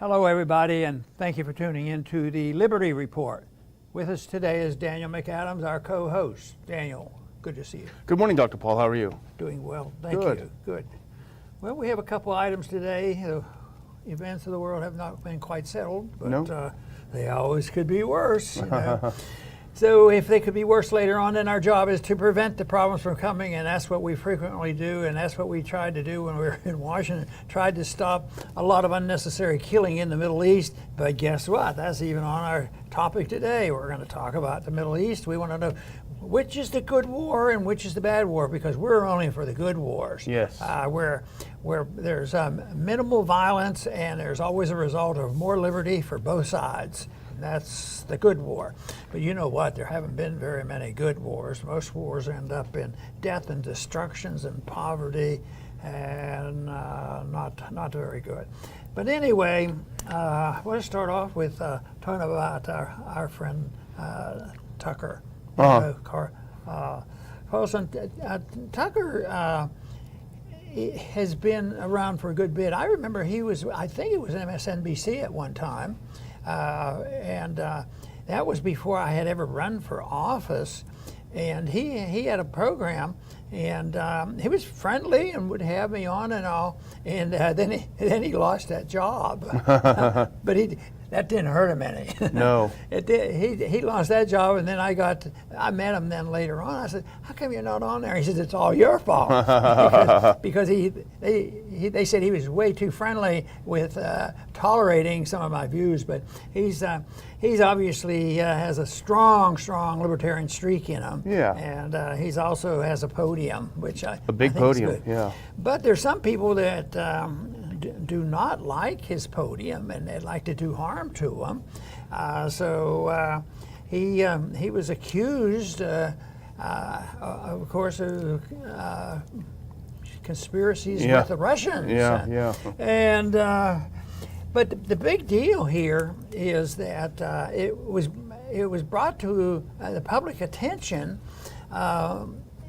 Hello, everybody, and thank you for tuning in to the Liberty Report. With us today is Daniel McAdams, our co-host. Daniel, good to see you. Good morning, Dr. Paul. How are you? Doing well, thank Good. you. Good. Well, we have a couple items today. The events of the world have not been quite settled, but No. They always could be worse. You know? So if they could be worse later on, then our job is to prevent the problems from coming, and that's what we frequently do, and that's what we tried to do when we were in Washington, tried to stop a lot of unnecessary killing in the Middle East. But guess what? That's even on our topic today. We're going to talk about the Middle East. We want to know which is the good war and which is the bad war, because we're only for the good wars. Yes. Where there's minimal violence and there's always a result of more liberty for both sides. That's the good war. But you know what? There haven't been very many good wars. Most wars end up in death and destructions and poverty, and not very good. But anyway, we'll start off with talking about our friend Tucker. Carlson. Tucker has been around for a good bit. I remember I think he was MSNBC at one time. And that was before I had ever run for office, and he had a program, and he was friendly and would have me on and all, and then he lost that job, but that didn't hurt him any. No. It did. He lost that job, and then I met him then later on. I said, "How come you're not on there?" He said, "It's all your fault," because they said he was way too friendly with tolerating some of my views. But he's obviously has a strong libertarian streak in him. Yeah. And he's also has a podium, which I big think podium. is good. Yeah. But there's some people that do not like his podium, and they'd like to do harm to him. He was accused, of course, of conspiracies with the Russians. Yeah. And but the big deal here is that it was brought to the public attention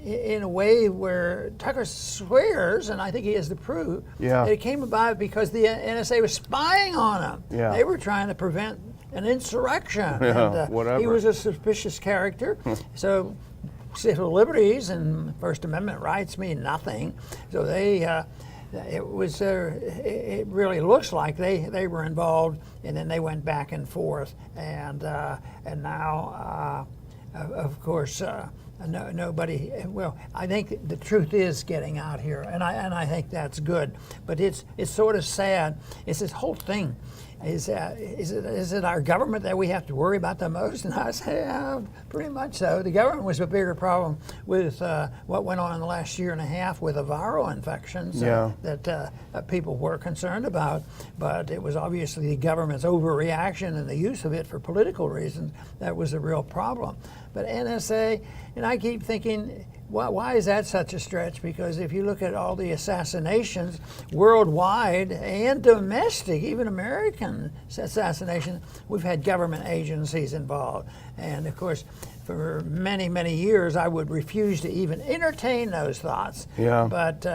in a way where Tucker swears, and I think he has the proof, that it came about because the NSA was spying on him. Yeah. They were trying to prevent an insurrection. Yeah, And, whatever. He was a suspicious character. So civil liberties and First Amendment rights mean nothing. So it really looks like they were involved, and then they went back and forth, and now, of course, nobody. Well, I think the truth is getting out here, and I think that's good. But it's sort of sad. It's this whole thing. Is it our government that we have to worry about the most? And I say, yeah, pretty much so. The government was a bigger problem with what went on in the last year and a half with the viral infections that people were concerned about. But it was obviously the government's overreaction and the use of it for political reasons that was a real problem. But NSA, and I keep thinking, why is that such a stretch? Because if you look at all the assassinations worldwide and domestic, even American assassinations, we've had government agencies involved. And of course, for many, many years, I would refuse to even entertain those thoughts. Yeah. But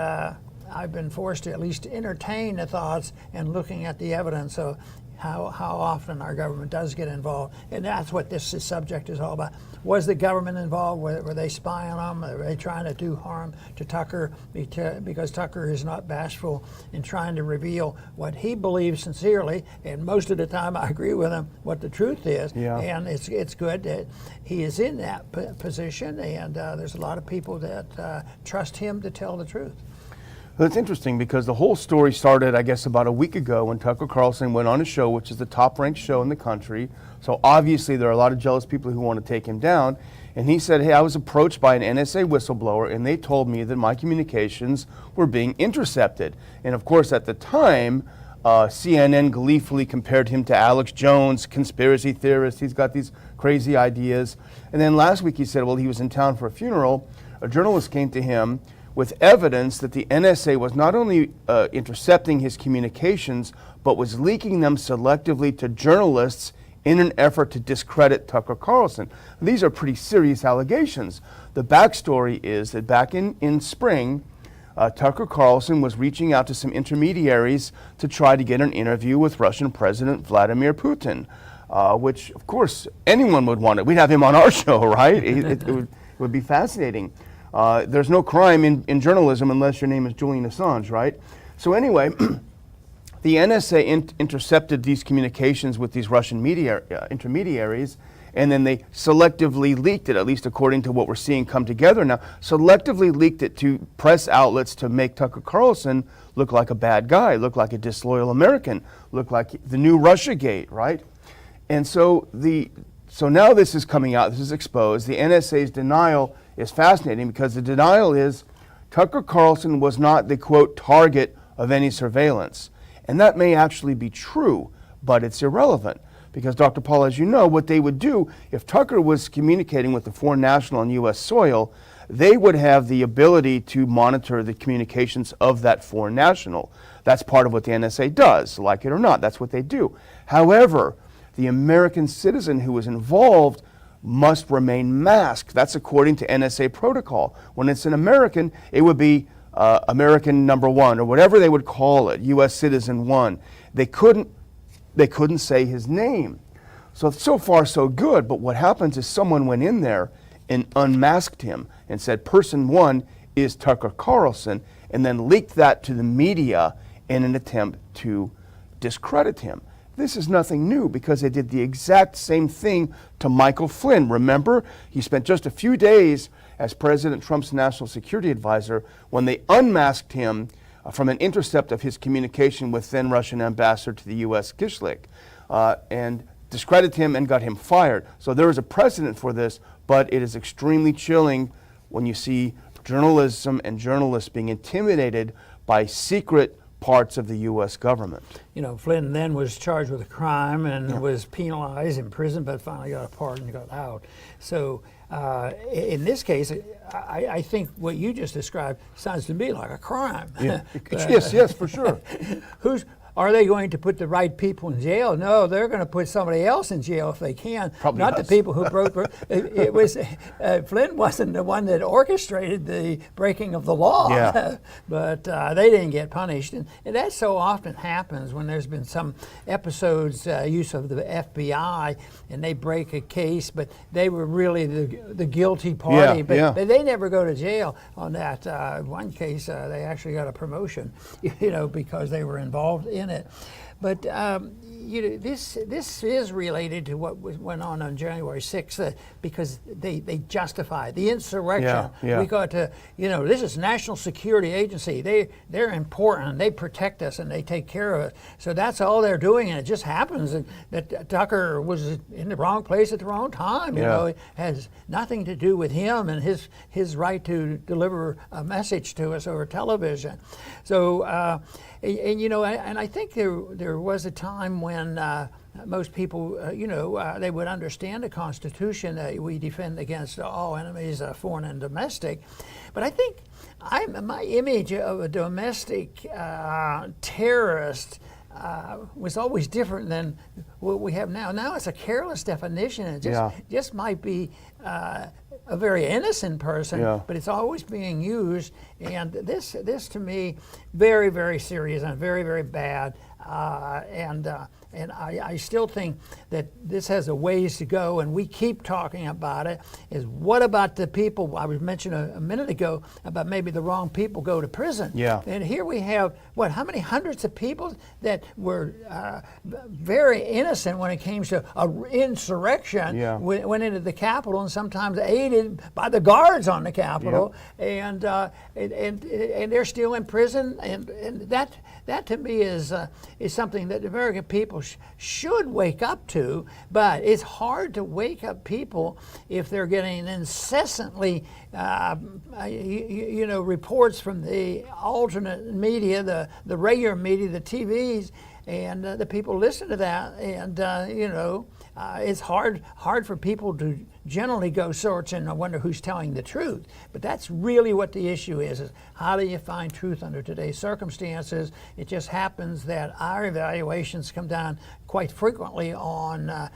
I've been forced to at least entertain the thoughts and looking at the evidence of how often our government does get involved. And that's what this subject is all about. Was the government involved? Were they spying on him? Were they trying to do harm to Tucker? Because Tucker is not bashful in trying to reveal what he believes sincerely, and most of the time I agree with him what the truth is. Yeah. And it's good that he is in that position, and there's a lot of people that trust him to tell the truth. Well, it's interesting because the whole story started, I guess, about a week ago when Tucker Carlson went on a show, which is the top-ranked show in the country. So obviously there are a lot of jealous people who want to take him down. And he said, hey, I was approached by an NSA whistleblower, and they told me that my communications were being intercepted. And of course, at the time, CNN gleefully compared him to Alex Jones, conspiracy theorist. He's got these crazy ideas. And then last week he said, well, he was in town for a funeral. A journalist came to him with evidence that the NSA was not only intercepting his communications, but was leaking them selectively to journalists in an effort to discredit Tucker Carlson. These are pretty serious allegations. The backstory is that back in spring, Tucker Carlson was reaching out to some intermediaries to try to get an interview with Russian President Vladimir Putin, which, of course, anyone would want it. We'd have him on our show, right? It would be fascinating. There's no crime in journalism unless your name is Julian Assange, right? So anyway, the NSA intercepted these communications with these Russian media intermediaries, and then they selectively leaked it, at least according to what we're seeing come together now, selectively leaked it to press outlets to make Tucker Carlson look like a bad guy, look like a disloyal American, look like the new Russiagate, right? And so now this is coming out, this is exposed. The NSA's denial is fascinating because the denial is Tucker Carlson was not the, quote, target of any surveillance. And that may actually be true, but it's irrelevant. Because, Dr. Paul, as you know, what they would do, if Tucker was communicating with a foreign national on U.S. soil, they would have the ability to monitor the communications of that foreign national. That's part of what the NSA does, like it or not. That's what they do. However, the American citizen who is involved must remain masked. That's according to NSA protocol. When it's an American, it would be American number one, or whatever they would call it, U.S. citizen one. They couldn't say his name. So far so good, but what happens is someone went in there and unmasked him and said person one is Tucker Carlson, and then leaked that to the media in an attempt to discredit him. This is nothing new because they did the exact same thing to Michael Flynn. Remember, he spent just a few days as President Trump's national security advisor when they unmasked him from an intercept of his communication with then Russian ambassador to the U.S. Kishlik, and discredited him and got him fired. So there is a precedent for this, but it is extremely chilling when you see journalism and journalists being intimidated by secret parts of the U.S. government. You know, Flynn then was charged with a crime and was penalized in prison, but finally got a pardon and got out. So in this case, I think what you just described sounds to me like a crime. Yeah. Yes, for sure. Are they going to put the right people in jail? No, they're going to put somebody else in jail if they can. Probably not us. The people who broke. It was Flynn wasn't the one that orchestrated the breaking of the law, yeah. but they didn't get punished, and that so often happens when there's been some episodes use of the FBI, and they break a case, but they were really the guilty party, but they never go to jail on that. One case, they actually got a promotion, because they were involved in it. But this is related to what went on January 6th, because they justified the insurrection. We got to, this is National Security Agency. They're important. They protect us and they take care of us. So that's all they're doing, and it just happens that Tucker was in the wrong place at the wrong time. It has nothing to do with him and his right to deliver a message to us over television. So, and I think there was a time when most people, they would understand the Constitution that we defend against all enemies, foreign and domestic. But I think my image of a domestic terrorist was always different than what we have now. Now it's a careless definition. It just might be a very innocent person, but it's always being used. And this to me, very, very serious and very, very bad. And I still think that this has a ways to go, and we keep talking about it, is what about the people, I was mentioning a minute ago, about maybe the wrong people go to prison. And here we have, how many hundreds of people that were very innocent when it came to an insurrection, went into the Capitol and sometimes aided by the guards on the Capitol, and they're still in prison, and that to me is something that the American people should wake up to, but it's hard to wake up people if they're getting incessantly, reports from the alternate media, the regular media, the TVs, and the people listen to that, and it's hard for people to generally go searching and wonder who's telling the truth. But that's really what the issue is how do you find truth under today's circumstances? It just happens that our evaluations come down quite frequently on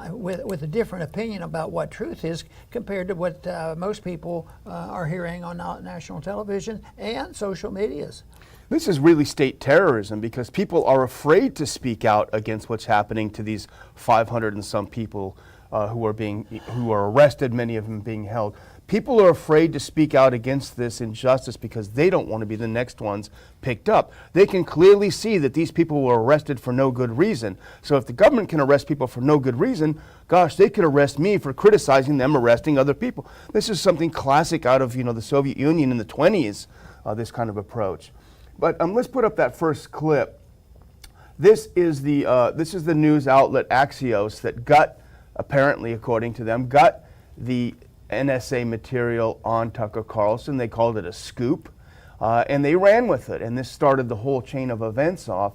with a different opinion about what truth is compared to what most people are hearing on national television and social medias. This is really state terrorism because people are afraid to speak out against what's happening to these 500 and some people who are arrested, many of them being held. People are afraid to speak out against this injustice because they don't want to be the next ones picked up. They can clearly see that these people were arrested for no good reason. So if the government can arrest people for no good reason, gosh, they could arrest me for criticizing them arresting other people. This is something classic out of the Soviet Union in the 20s, this kind of approach. But let's put up that first clip. This is the news outlet Axios that apparently, according to them, got the NSA material on Tucker Carlson. They called it a scoop, and they ran with it. And this started the whole chain of events off.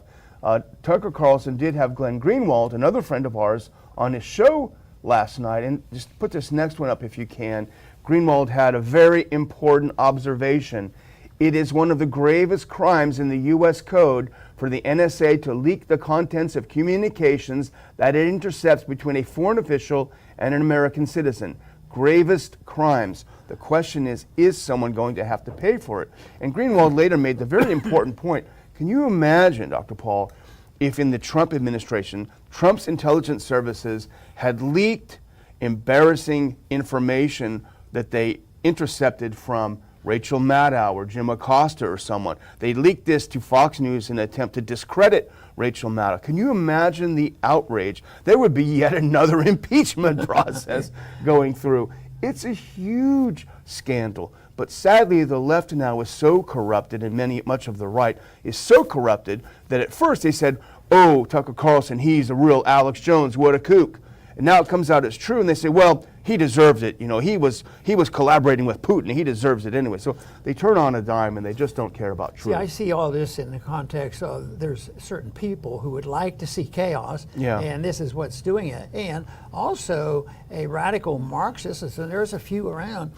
Tucker Carlson did have Glenn Greenwald, another friend of ours, on his show last night. And just put this next one up if you can. Greenwald had a very important observation. It is one of the gravest crimes in the U.S. Code for the NSA to leak the contents of communications that it intercepts between a foreign official and an American citizen. Gravest crimes. The question is someone going to have to pay for it? And Greenwald later made the very important point. Can you imagine, Dr. Paul, if in the Trump administration, Trump's intelligence services had leaked embarrassing information that they intercepted from Rachel Maddow or Jim Acosta or someone. They leaked this to Fox News in an attempt to discredit Rachel Maddow. Can you imagine the outrage? There would be yet another impeachment process going through. It's a huge scandal. But sadly, the left now is so corrupted, and much of the right is so corrupted, that at first they said, oh, Tucker Carlson, he's a real Alex Jones, what a kook. And now it comes out as true, and they say, well, he deserves it. He was collaborating with Putin. He deserves it anyway. So they turn on a dime, and they just don't care about truth. See, I see all this in the context of there's certain people who would like to see chaos, and this is what's doing it. And also a radical Marxist, and there's a few around,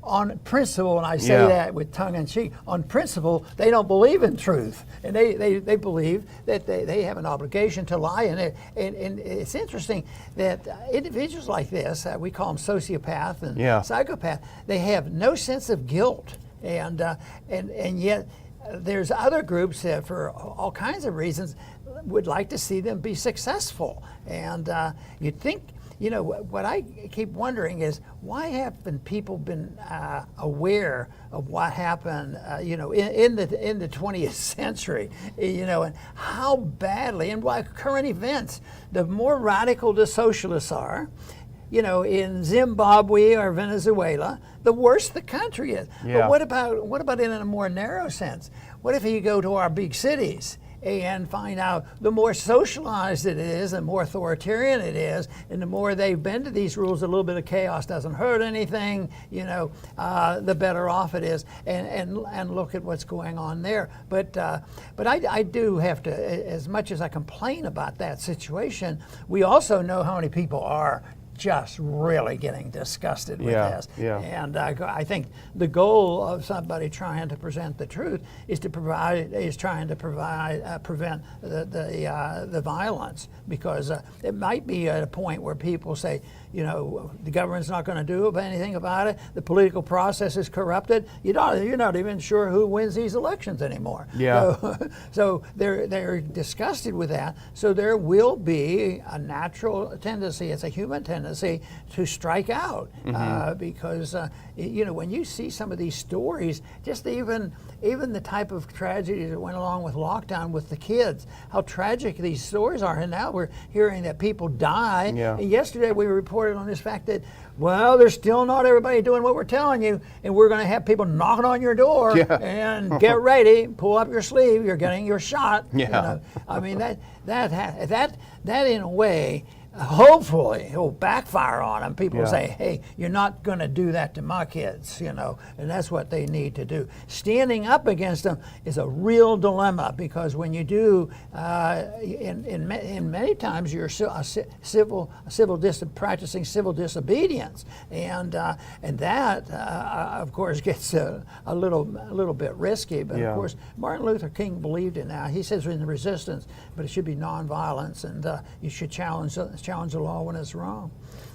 on principle, and I say that with tongue in cheek, on principle, they don't believe in truth. And they believe that they have an obligation to lie. And it's interesting that individuals like this, we call them sociopath and psychopath, they have no sense of guilt. And yet there's other groups that for all kinds of reasons would like to see them be successful. And you'd think, what I keep wondering is why haven't people been aware of what happened, in the 20th century, and how badly, and why current events, the more radical the socialists are, in Zimbabwe or Venezuela, the worse the country is. But what about in a more narrow sense? What if you go to our big cities and find out the more socialized it is, the more authoritarian it is, and the more they've been to these rules, a little bit of chaos doesn't hurt anything, the better off it is, and look at what's going on there. But I do have to, as much as I complain about that situation, we also know how many people are just really getting disgusted with this. And I think the goal of somebody trying to present the truth is prevent the violence, because it might be at a point where people say, the government's not going to do anything about it. The political process is corrupted. You're not even sure who wins these elections anymore. So they're disgusted with that. So there will be a natural tendency. It's a human tendency to strike out, because when you see some of these stories, just even the type of tragedy that went along with lockdown with the kids, how tragic these stories are, and now we're hearing that people die. And yesterday we reported on this fact that, well, there's still not everybody doing what we're telling you, and we're going to have people knocking on your door and get ready, pull up your sleeve, you're getting your shot. I mean that in a way hopefully it will backfire on them. People Yeah. say, hey, you're not going to do that to my kids, and that's what they need to do. Standing up against them is a real dilemma, because when you do, in many times you're practicing civil disobedience, and that of course gets a little bit risky. But Yeah. of course, Martin Luther King believed in that. He says in resistance, but it should be nonviolence, and you should challenge the law when it's wrong.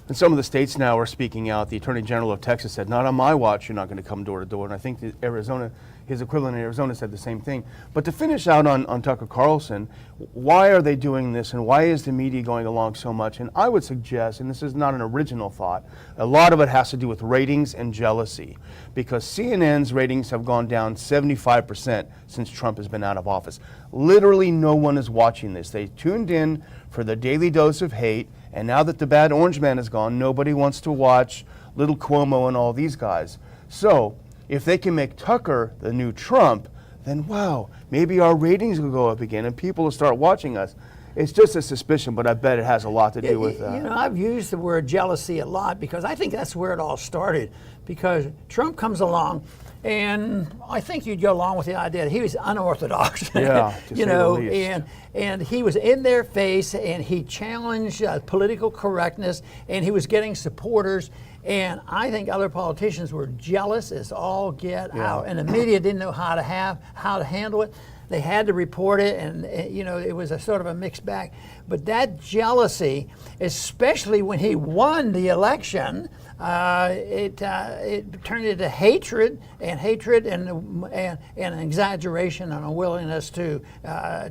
And some of the states now are speaking out. The Attorney General of Texas said, not on my watch, you're not going to come door to door. And I think that his equivalent in Arizona said the same thing. But to finish out on Tucker Carlson, why are they doing this, and why is the media going along so much? And I would suggest, and this is not an original thought, a lot of it has to do with ratings and jealousy, because CNN's ratings have gone down 75% since Trump has been out of office. Literally no one is watching this. They tuned in for the daily dose of hate, and now that the bad orange man is gone, nobody wants to watch little Cuomo and all these guys. So if they can make Tucker the new Trump, then wow, maybe our ratings will go up again and people will start watching us. It's just a suspicion, but I bet it has a lot to do with that. I've used the word jealousy a lot, because I think that's where it all started. Because Trump comes along, and I think you'd go along with the idea that he was unorthodox. Yeah, to say the least. And he was in their face, and he challenged political correctness, and he was getting supporters. And I think other politicians were jealous as all get out, and the media didn't know how to handle it. They had to report it, and it was a sort of a mixed bag. But that jealousy, especially when he won the election, it turned into hatred and an exaggeration and a willingness to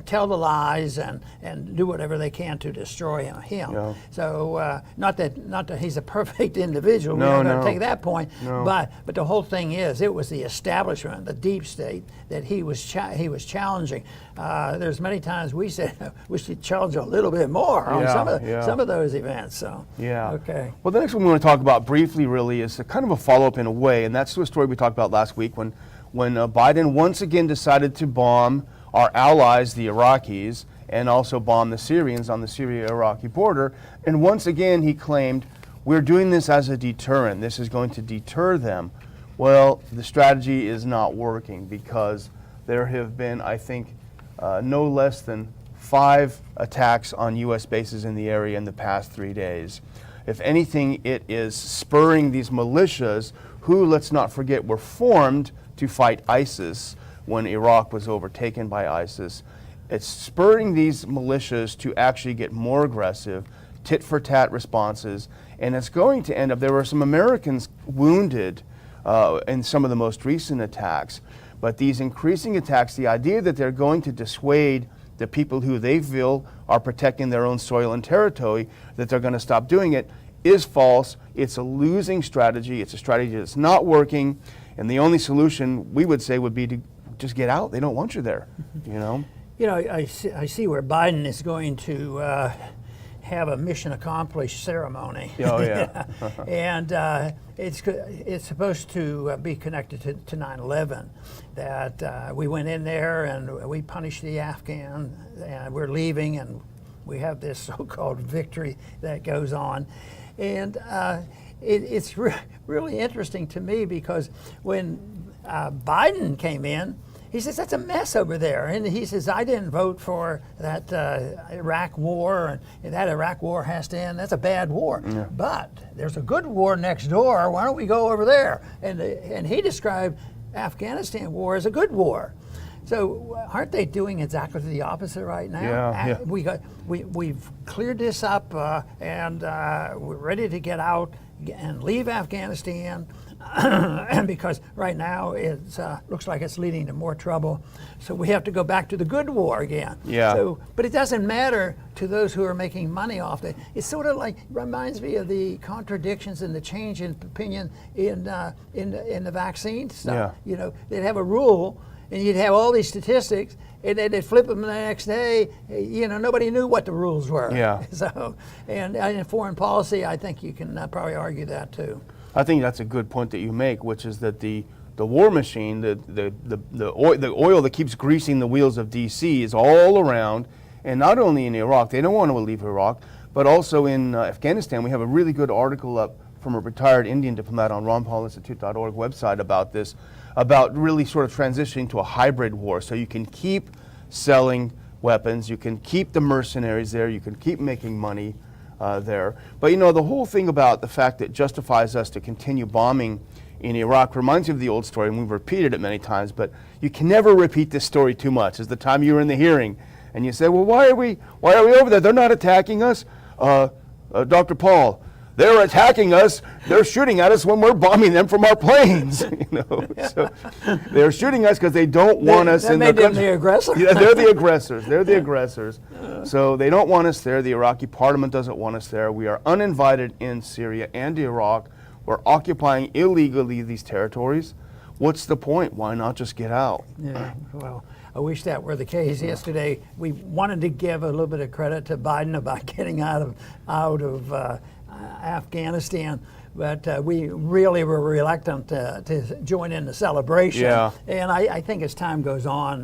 tell the lies and do whatever they can to destroy him. Yeah. So not that he's a perfect individual. No, We're not going no. to take that point. No. But the whole thing is, it was the establishment, the deep state, that he was challenging. There's many times we said we should challenge a little bit more on some of those events. So yeah. Okay. Well, the next one we want to talk about briefly really is a kind of a follow-up in a way, and that's to a story we talked about last week when Biden once again decided to bomb our allies, the Iraqis, and also bomb the Syrians on the Syria-Iraqi border. And once again he claimed, we're doing this as a deterrent. This is going to deter them. Well, the strategy is not working, because there have been, I think, no less than 5 attacks on U.S. bases in the area in the past 3 days. If anything, it is spurring these militias who, let's not forget, were formed to fight ISIS when Iraq was overtaken by ISIS. It's spurring these militias to actually get more aggressive, tit-for-tat responses, and it's going to end up, there were some Americans wounded in some of the most recent attacks, but these increasing attacks, the idea that they're going to dissuade the people who they feel are protecting their own soil and territory, that they're going to stop doing it, is false. It's a losing strategy. It's a strategy that's not working, and the only solution we would say would be to just get out. They don't want you there, I see where Biden is going to have a mission accomplished ceremony. Oh, yeah. And it's supposed to be connected to 9/11, that we went in there and we punished the Afghan, and we're leaving, and we have this so-called victory that goes on. And it's really interesting to me, because when Biden came in, he says, that's a mess over there. And he says, I didn't vote for that Iraq war, and that Iraq war has to end. That's a bad war. Yeah. But there's a good war next door. Why don't we go over there? And he described Afghanistan war as a good war. So aren't they doing exactly the opposite right now? Yeah. We've cleared this up, and we're ready to get out and leave Afghanistan. And because right now it looks like it's leading to more trouble, so we have to go back to the good war again. Yeah. So, but it doesn't matter to those who are making money off it. It's sort of like, reminds me of the contradictions and the change in opinion in the vaccine stuff. Yeah. They'd have a rule, and you'd have all these statistics, and then they'd flip them the next day. Nobody knew what the rules were. Yeah. So, and in foreign policy, I think you can probably argue that too. I think that's a good point that you make, which is that the war machine, the oil that keeps greasing the wheels of D.C. is all around, and not only in Iraq. They don't want to leave Iraq, but also in Afghanistan. We have a really good article up from a retired Indian diplomat on ronpaulinstitute.org website about this, about really sort of transitioning to a hybrid war. So you can keep selling weapons, you can keep the mercenaries there, you can keep making money there. But the whole thing about the fact that justifies us to continue bombing in Iraq reminds me of the old story, and we've repeated it many times, but you can never repeat this story too much. It's the time you were in the hearing and you say, well, why are we over there? They're not attacking us. Dr. Paul, they're attacking us. They're shooting at us when we're bombing them from our planes. So they're shooting us because they don't want us in their country. The aggressor. Yeah, they're the aggressors. They're the aggressors. So they don't want us there. The Iraqi parliament doesn't want us there. We are uninvited in Syria and Iraq. We're occupying illegally these territories. What's the point? Why not just get out? Yeah, well, I wish that were the case. Yesterday, we wanted to give a little bit of credit to Biden about getting out of Afghanistan, but we really were reluctant to join in the celebration. Yeah. And I think as time goes on,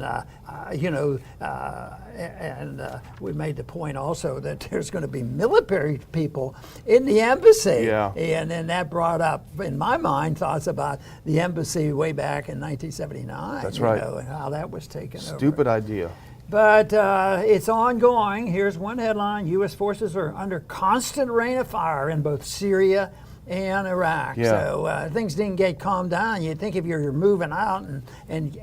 we made the point also that there's going to be military people in the embassy. Yeah. And then that brought up, in my mind, thoughts about the embassy way back in 1979. That's right. And how that was taken over. Stupid idea. But it's ongoing. Here's one headline. U.S. forces are under constant rain of fire in both Syria and Iraq. Yeah. So things didn't get calmed down. You'd think if you're moving out and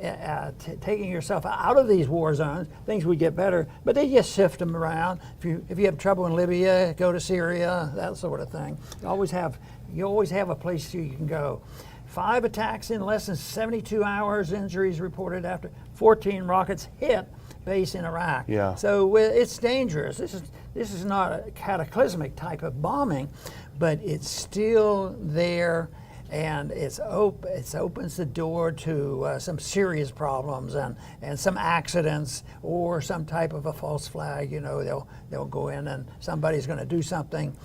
taking yourself out of these war zones, things would get better. But they just shift them around. If you have trouble in Libya, go to Syria, that sort of thing. You always have a place you can go. 5 attacks in less than 72 hours. Injuries reported after 14 rockets hit base in Iraq. Yeah. So it's dangerous. This is not a cataclysmic type of bombing, but it's still there, and it opens the door to some serious problems and some accidents or some type of a false flag. They'll go in and somebody's going to do something,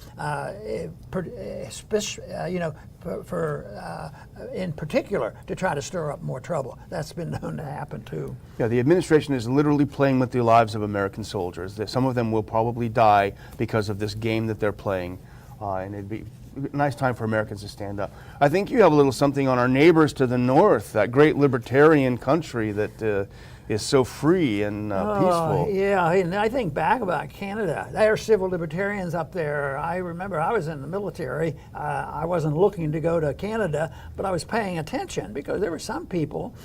in particular to try to stir up more trouble. That's been known to happen too. Yeah, the administration is literally playing with the lives of American soldiers. Some of them will probably die because of this game that they're playing, and it'd be a nice time for Americans to stand up. I think you have a little something on our neighbors to the north, that great libertarian country that is so free and peaceful. Yeah, and I think back about Canada. There are civil libertarians up there. I remember I was in the military. I wasn't looking to go to Canada, but I was paying attention because there were some people,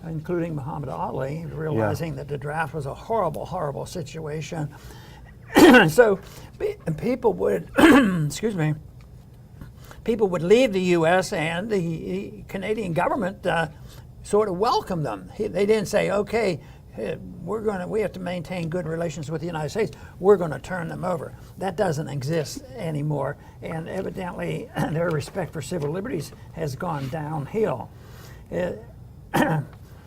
including Muhammad Ali, realizing that the draft was a horrible, horrible situation. So people would, excuse me, people would leave the U.S. and the Canadian government sort of welcomed them. They didn't say, okay, we have to maintain good relations with the United States. We're going to turn them over. That doesn't exist anymore. And evidently, their respect for civil liberties has gone downhill.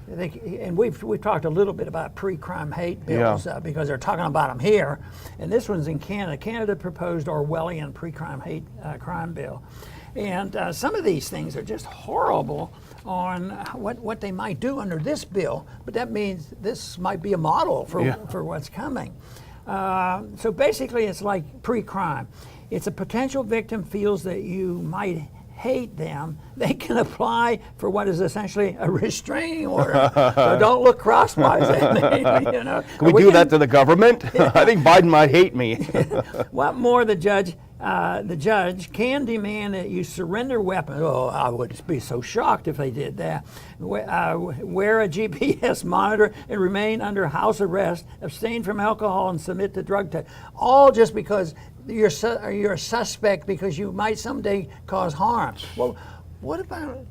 And we've talked a little bit about pre-crime hate bills because they're talking about them here, and this one's in Canada. Canada proposed Orwellian pre-crime hate crime bill, and some of these things are just horrible on what they might do under this bill. But that means this might be a model for what's coming. So basically, it's like pre-crime. It's a potential victim feels that you might hate them, they can apply for what is essentially a restraining order. So don't look crosswise at me. Can we do that to the government? I think Biden might hate me. What more, the judge can demand that you surrender weapons. Oh, I would be so shocked if they did that. Wear a GPS monitor and remain under house arrest, abstain from alcohol and submit to drug tests. All just because you're a suspect because you might someday cause harm. Well, what about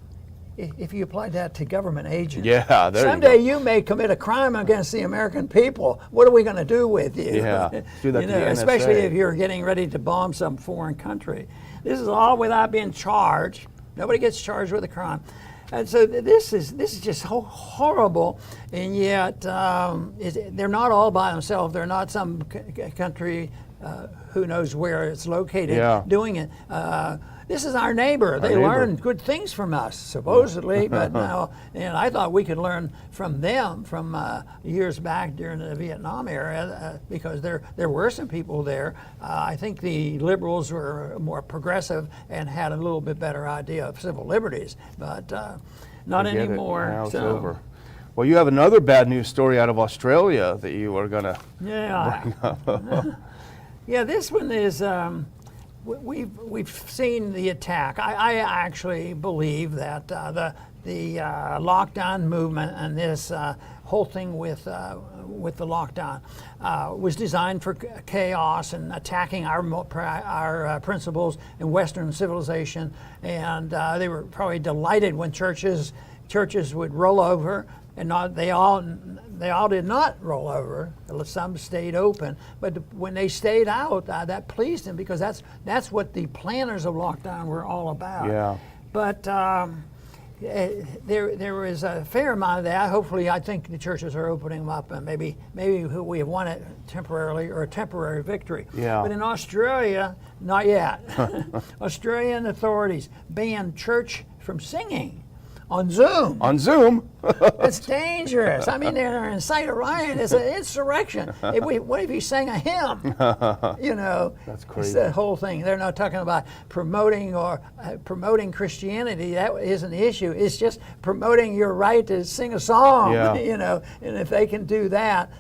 if you applied that to government agents? Yeah, there someday you go. You may commit a crime against the American people. What are we going to do with you? Yeah, do that to the NSA. Especially if you're getting ready to bomb some foreign country. This is all without being charged. Nobody gets charged with a crime. And so this is just so horrible, and yet they're not all by themselves. They're not some country who knows where it's located, Yeah. doing it. This is our neighbor. They neighbor. learn good things from us, supposedly, but now, and I thought we could learn from them from years back during the Vietnam era, because there were some people there. I think the liberals were more progressive and had a little bit better idea of civil liberties, but not Forget it. anymore. Now it's so. over. Well, you have another bad news story out of Australia that you are going to Yeah. Yeah, this one is, we've seen the attack. I actually believe that the lockdown movement and this whole thing with the lockdown was designed for chaos and attacking our principles in Western civilization, and they were probably delighted when churches would roll over. And they all did not roll over. Some stayed open, but when they stayed out, that pleased them, because that's what the planners of lockdown were all about. Yeah. But there was a fair amount of that. Hopefully, I think the churches are opening them up, and maybe we have won it temporarily, or a temporary victory. Yeah. But in Australia, not yet. Australian authorities banned church from singing on Zoom. On Zoom? It's dangerous. I mean, they're in sight of riot. It's an insurrection. What if you sang a hymn? You know, That's crazy. It's the whole thing. They're not talking about promoting Christianity. That isn't the issue. It's just promoting your right to sing a song. Yeah. You know, and if they can do that,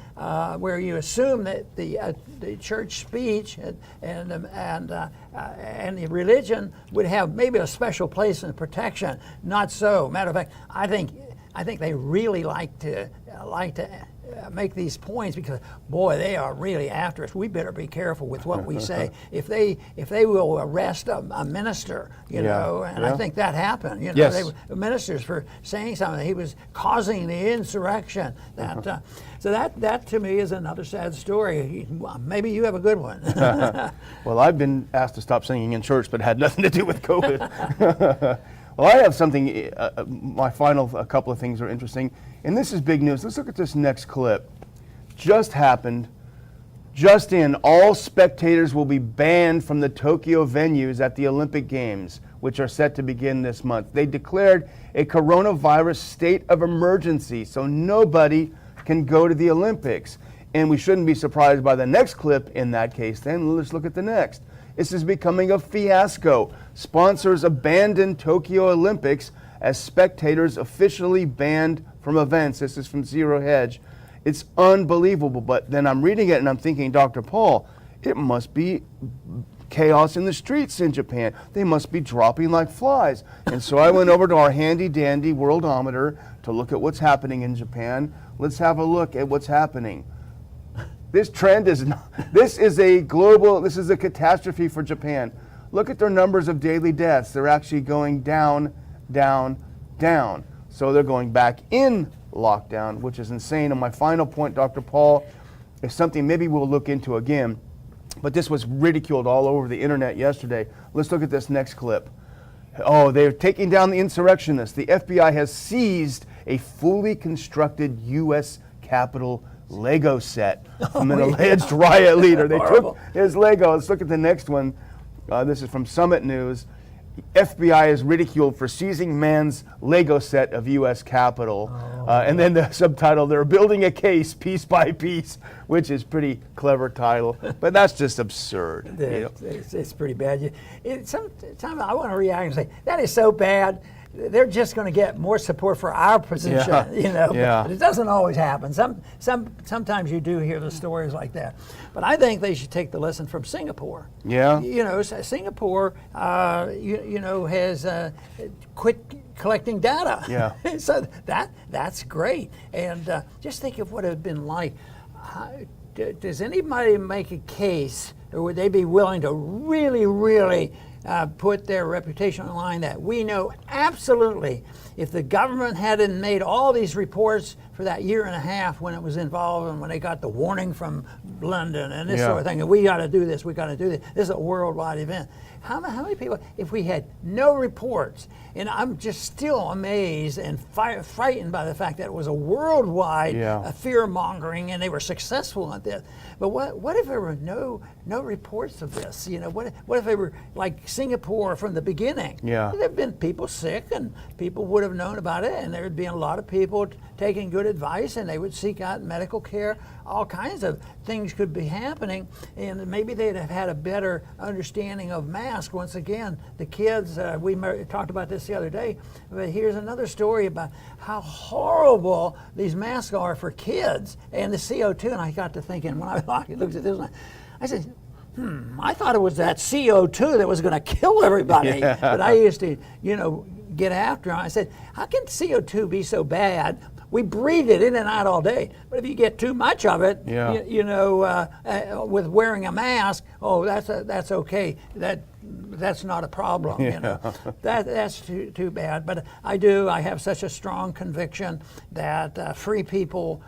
where you assume that the church speech and the religion would have maybe a special place in protection. Not so. Matter of fact, I think they really like to make these points, because boy, they are really after us. We better be careful with what we say. If they will arrest a minister, you know, and I think that happened. You know, Yes. they were ministers for saying something. He was causing the insurrection. So that to me is another sad story. Maybe you have a good one. Well, I've been asked to stop singing in church, but it had nothing to do with COVID. Well, I have something, my final couple of things are interesting, and this is big news. Let's look at this next clip. Just happened, just in, all spectators will be banned from the Tokyo venues at the Olympic Games, which are set to begin this month. They declared a coronavirus state of emergency, so nobody can go to the Olympics. And we shouldn't be surprised by the next clip in that case. Then let's look at the next. This is becoming a fiasco. Sponsors abandoned Tokyo Olympics as spectators officially banned from events. This is from Zero Hedge. It's unbelievable. But then I'm reading it and I'm thinking, Dr. Paul, it must be chaos in the streets in Japan. They must be dropping like flies. And so I went over to our handy dandy worldometer to look at what's happening in Japan. Let's have a look at what's happening. This trend is not, this is a catastrophe for Japan. Look at their numbers of daily deaths. They're actually going down, down, down. So they're going back in lockdown, which is insane. And my final point, Dr. Paul, is something maybe we'll look into again, but this was ridiculed all over the internet yesterday. Let's look at this next clip. Oh, they're taking down the insurrectionists. The FBI has seized a fully constructed U.S. Capitol Lego set from an alleged riot leader. They took his Lego. Let's look at the next one. This is from Summit News. FBI is ridiculed for seizing man's Lego set of U.S. Capitol. And then the subtitle, they're building a case piece by piece, which is pretty clever title. But that's just absurd. It's pretty bad. Sometimes I want to react and say, that is so bad. They're just going to get more support for our position, you know. Yeah. But it doesn't always happen. Sometimes you do hear the stories like that. But I think they should take the lesson from Singapore. Yeah. You know, Singapore, has quit collecting data. Yeah. So that's great. And just think of what it would have been like. Does anybody make a case, or would they be willing to really, really put their reputation on the line that we know absolutely if the government hadn't made all these reports for that year and a half when it was involved and when they got the warning from London and this sort of thing, and we got to do this, we got to do this. This is a worldwide event. How many people, if we had no reports, and I'm just still amazed and frightened by the fact that it was a worldwide fear-mongering and they were successful at this. But what if there were no reports of this? You know, what if they were like Singapore from the beginning? Yeah. There have been people sick and people would have known about it, and there would be a lot of people taking good advice and they would seek out medical care. All kinds of things could be happening, and maybe they'd have had a better understanding of masks. Once again, the kids, we talked about this the other day, but here's another story about how horrible these masks are for kids and the CO2. And I got to thinking, when I looked at this one, I said, I thought it was that CO2 that was going to kill everybody. Yeah. But I used to, get after them. I said, how can CO2 be so bad? We breathe it in and out all day, but if you get too much of it, with wearing a mask, that's okay. That's not a problem. That's too bad. But I have such a strong conviction that free people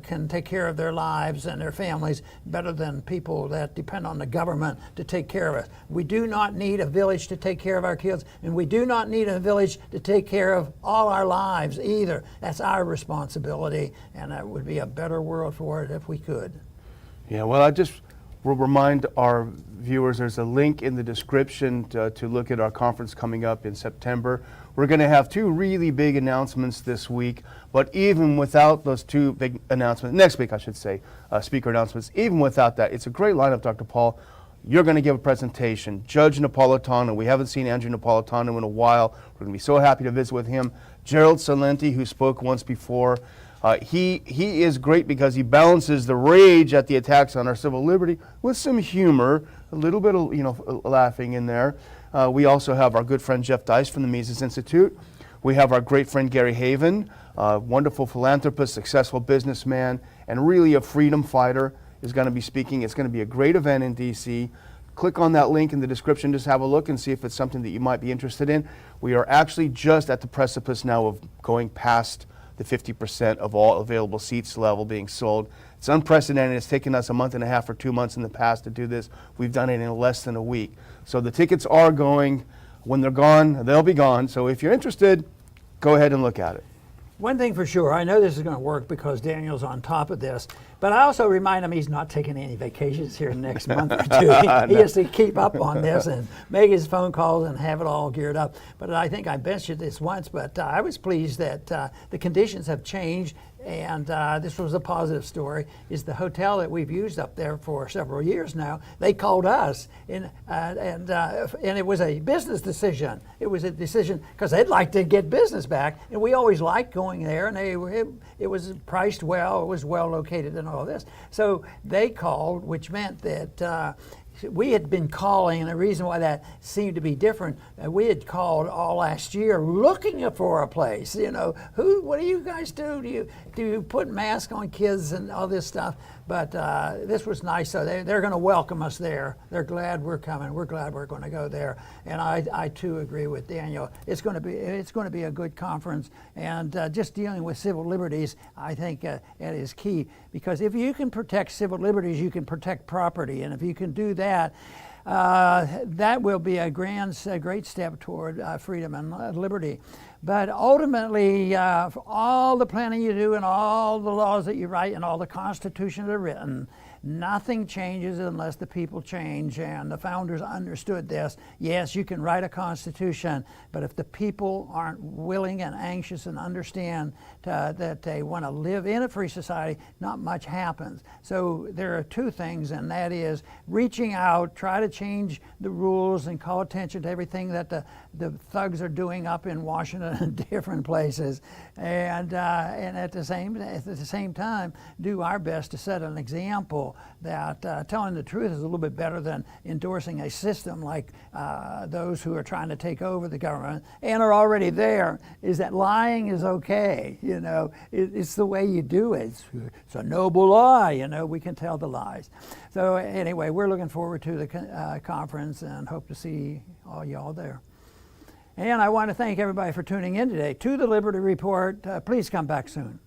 can take care of their lives and their families better than people that depend on the government to take care of us. We do not need a village to take care of our kids, and we do not need a village to take care of all our lives either. That's our responsibility, and that would be a better world for it if we could. Yeah, well, I just will remind our viewers there's a link in the description to look at our conference coming up in September. We're going to have two really big announcements this week, but even without those two big announcements, next week I should say, speaker announcements, even without that, it's a great lineup, Dr. Paul. You're going to give a presentation. Judge Napolitano, we haven't seen Andrew Napolitano in a while. We're going to be so happy to visit with him. Gerald Salenti, who spoke once before. He is great because he balances the rage at the attacks on our civil liberty with some humor, a little bit of laughing in there. We also have our good friend Jeff Dice from the Mises Institute. We have our great friend Gary Haven, wonderful philanthropist, successful businessman, and really a freedom fighter, is going to be speaking. It's going to be a great event in D.C. Click on that link in the description, just have a look and see if it's something that you might be interested in. We are actually just at the precipice now of going past the 50% of all available seats level being sold. It's unprecedented. It's taken us a month and a half or 2 months in the past to do this. We've done it in less than a week. So the tickets are going. When they're gone, they'll be gone. So if you're interested, go ahead and look at it. One thing for sure, I know this is going to work because Daniel's on top of this, but I also remind him he's not taking any vacations here next month or two. He has to keep up on this and make his phone calls and have it all geared up. But I think I mentioned this once, but I was pleased that the conditions have changed, and this was a positive story, is the hotel that we've used up there for several years now, they called us, and it was a business decision. It was a decision because they'd like to get business back, and we always liked going there, and it was priced well, it was well located and all this. So they called, which meant that we had been calling, and the reason why that seemed to be different, we had called all last year looking for a place. What do you guys do? Do you put masks on kids and all this stuff? But this was nice. So they're going to welcome us there. They're glad we're coming. We're glad we're going to go there. And I too agree with Daniel. It's going to be a good conference. And just dealing with civil liberties, I think that is key, because if you can protect civil liberties, you can protect property. And if you can do that, that will be a great step toward freedom and liberty. But ultimately, for all the planning you do and all the laws that you write and all the constitutions that are written, nothing changes unless the people change, and the founders understood this. Yes, you can write a constitution, but if the people aren't willing and anxious and understand that they want to live in a free society, not much happens. So there are two things, and that is reaching out, try to change the rules and call attention to everything that the thugs are doing up in Washington and different places, and at the same time do our best to set an example that telling the truth is a little bit better than endorsing a system like those who are trying to take over the government and are already there, is that lying is okay. It's the way you do it. It's a noble lie, we can tell the lies. So anyway, we're looking forward to the conference and hope to see all y'all there. And I want to thank everybody for tuning in today to the Liberty Report. Please come back soon.